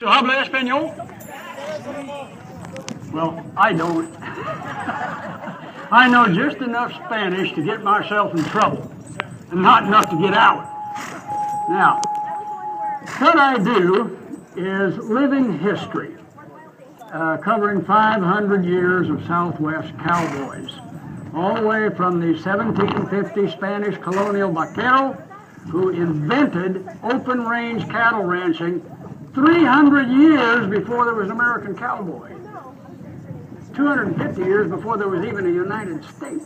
Habla español? Well, I don't. I know just enough Spanish to get myself in trouble, and not enough to get out. Now, what I do is living history, covering 500 years of Southwest cowboys, all the way from the 1750 Spanish colonial Vaquaro, who invented open-range cattle ranching 300 years before there was an American cowboy. 250 years before there was even a United States.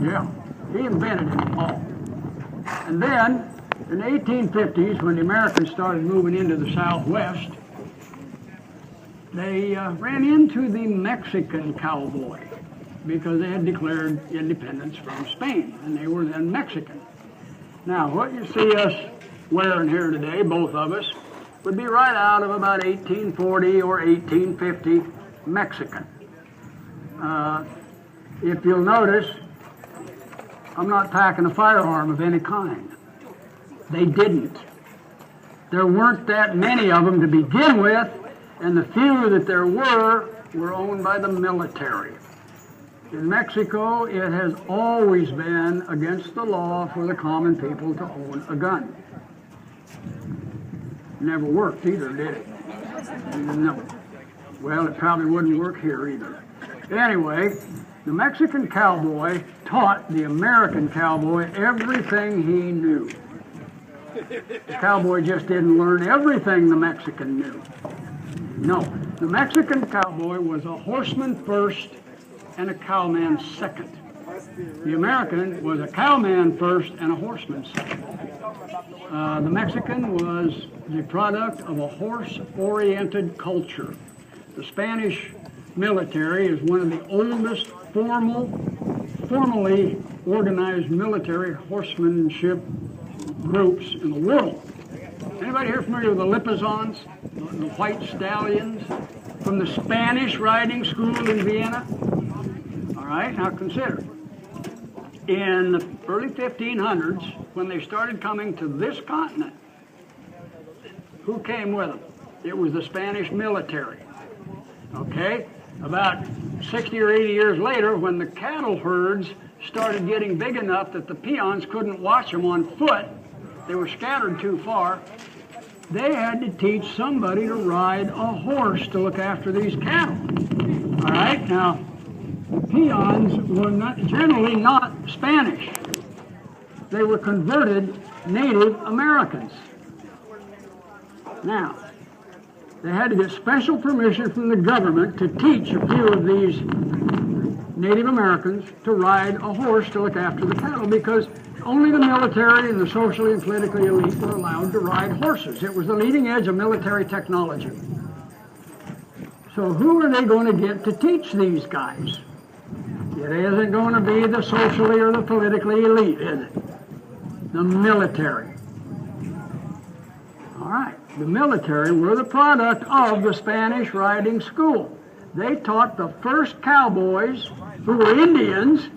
Yeah, he invented it all. And then, in the 1850s, when the Americans started moving into the Southwest, they ran into the Mexican cowboy because they had declared independence from Spain, and they were then Mexican. Now, what you see us wearing here today, both of us, would be right out of about 1840 or 1850 Mexican. If you'll notice, I'm not packing a firearm of any kind. They didn't. There weren't that many of them to begin with, and the few that there were owned by the military. In Mexico, it has always been against the law for the common people to own a gun. Never worked either, did it? No. Well, it probably wouldn't work here either. Anyway, the Mexican cowboy taught the American cowboy everything he knew. The cowboy just didn't learn everything the Mexican knew. No, the Mexican cowboy was a horseman first and a cowman second. The American was a cowman first and a horseman second. The Mexican was the product of a horse-oriented culture. The Spanish military is one of the oldest formally organized military horsemanship groups in the world. Anybody here familiar with the Lipizans, the white stallions from the Spanish riding school in Vienna? All right, now consider. In the early 1500s, when they started coming to this continent, who came with them? It was the Spanish military. Okay? About 60 or 80 years later, when the cattle herds started getting big enough that the peons couldn't watch them on foot, they were scattered too far, they had to teach somebody to ride a horse to look after these cattle. All right? Now, the peons were generally not Spanish. They were converted Native Americans. Now, they had to get special permission from the government to teach a few of these Native Americans to ride a horse to look after the cattle, because only the military and the socially and politically elite were allowed to ride horses. It was the leading edge of military technology. So who are they going to get to teach these guys? It isn't going to be the socially or the politically elite, is it? The military. All right. The military were the product of the Spanish riding school. They taught the first cowboys, who were Indians,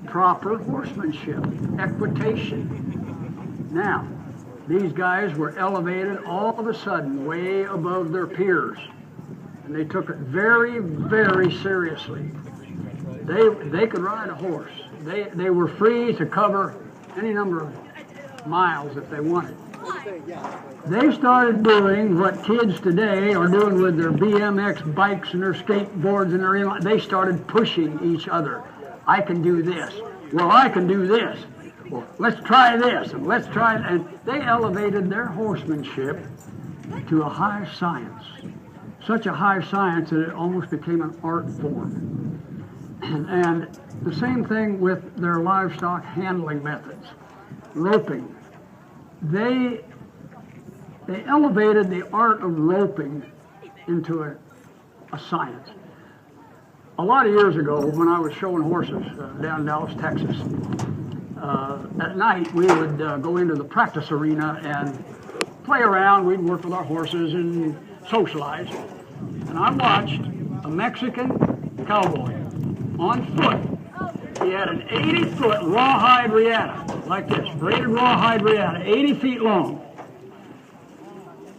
proper horsemanship, equitation. Now, these guys were elevated all of a sudden way above their peers. And they took it very, very seriously. They could ride a horse. They were free to cover any number of miles if they wanted. They started doing what kids today are doing with their BMX bikes and their skateboards and their inline. They started pushing each other. I can do this. Well, I can do this. Well, let's try this, and let's try that. And they elevated their horsemanship to a high science. Such a high science that it almost became an art form. And the same thing with their livestock handling methods. Roping. They elevated the art of roping into a science. A lot of years ago, when I was showing horses down in Dallas, Texas, at night we would go into the practice arena and play around. We'd work with our horses and socialize. And I watched a Mexican cowboy on foot. He had an 80-foot rawhide riata, like this, braided rawhide riata, 80 feet long.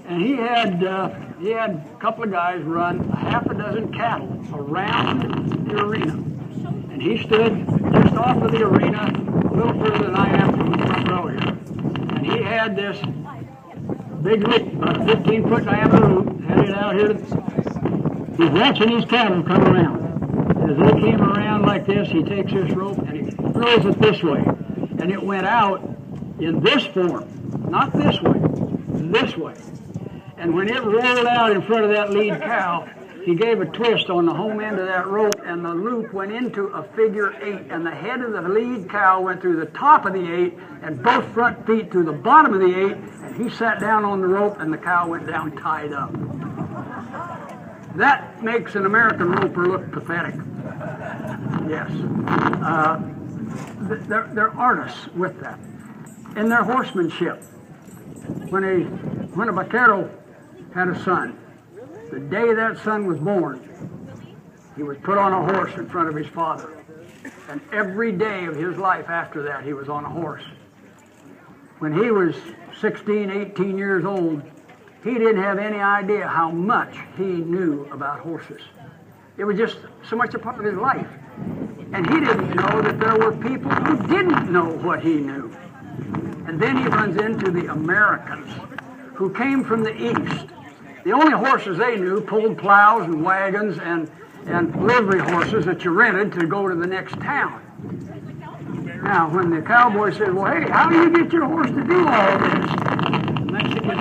And he had a couple of guys run a half a dozen cattle around the arena. And he stood just off of the arena, a little further than I am from the front row here. And he had this big loop, about a 15-foot diameter loop, headed out here. He's watching these cattle come around. As they came around like this, he takes this rope and he throws it this way. And it went out in this form, not this way, this way. And when it rolled out in front of that lead cow, he gave a twist on the home end of that rope, and the loop went into a figure 8, and the head of the lead cow went through the top of the 8, and both front feet through the bottom of the 8, and he sat down on the rope, and the cow went down tied up. That makes an American roper look pathetic. Yes. They're artists with that. In their horsemanship. When a Vaquaro had a son, the day that son was born, he was put on a horse in front of his father. And every day of his life after that, he was on a horse. When he was 16, 18 years old, he didn't have any idea how much he knew about horses. It was just so much a part of his life. And he didn't know that there were people who didn't know what he knew. And then he runs into the Americans who came from the East. The only horses they knew pulled plows and wagons and livery horses that you rented to go to the next town. Now, when the cowboy said, well, hey, how do you get your horse to do all this? The Mexican,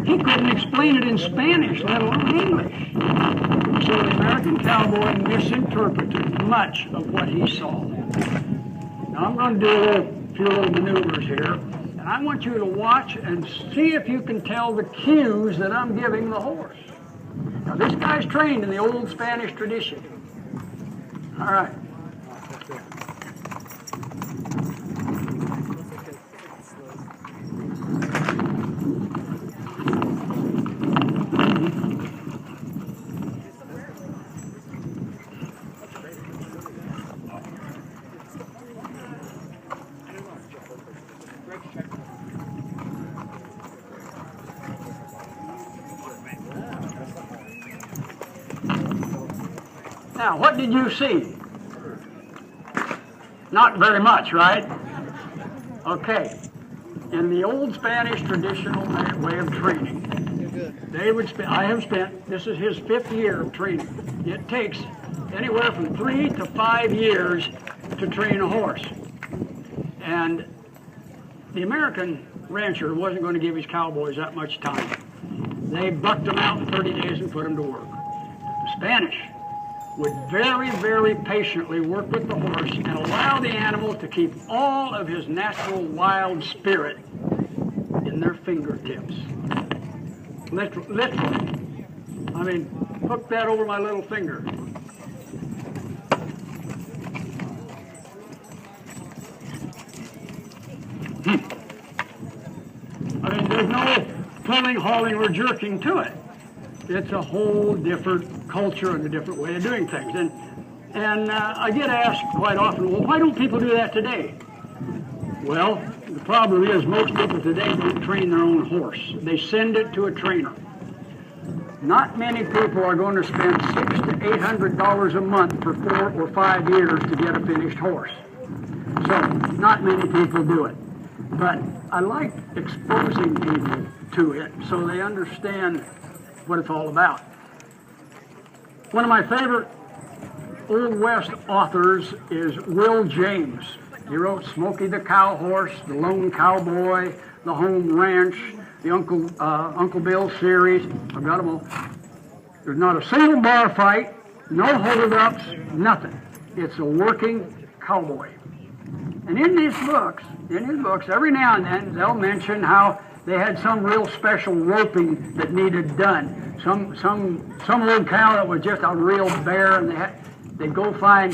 he couldn't explain it in Spanish, let alone English. So the American cowboy misinterpreted much of what he saw. Now, I'm going to do a few little maneuvers here, and I want you to watch and see if you can tell the cues that I'm giving the horse. Now, this guy's trained in the old Spanish tradition. All right. Now, what did you see? Not very much, right? Okay. In the old Spanish traditional way of training, this is his 5th year of training. It takes anywhere from 3 to 5 years to train a horse. And the American rancher wasn't going to give his cowboys that much time. They bucked them out in 30 days and put them to work. The Spanish would very, very patiently work with the horse and allow the animal to keep all of his natural wild spirit in their fingertips. Literally. I mean, hook that over my little finger. I mean, there's no pulling, hauling, or jerking to it. It's a whole different culture and a different way of doing things. And I get asked quite often, well, why don't people do that today? Well, the problem is most people today don't train their own horse. They send it to a trainer. Not many people are going to spend $600 to $800 a month for 4 or 5 years to get a finished horse. So, not many people do it. But I like exposing people to it so they understand what it's all about. One of my favorite Old West authors is Will James. He wrote Smokey the Cow Horse, The Lone Cowboy, The Home Ranch, the Uncle Bill series. I've got them all. There's not a single bar fight, no hold-ups, nothing. It's a working cowboy. And in his books, every now and then they'll mention how they had some real special roping that needed done. Some old cow that was just a real bear, and they'd go find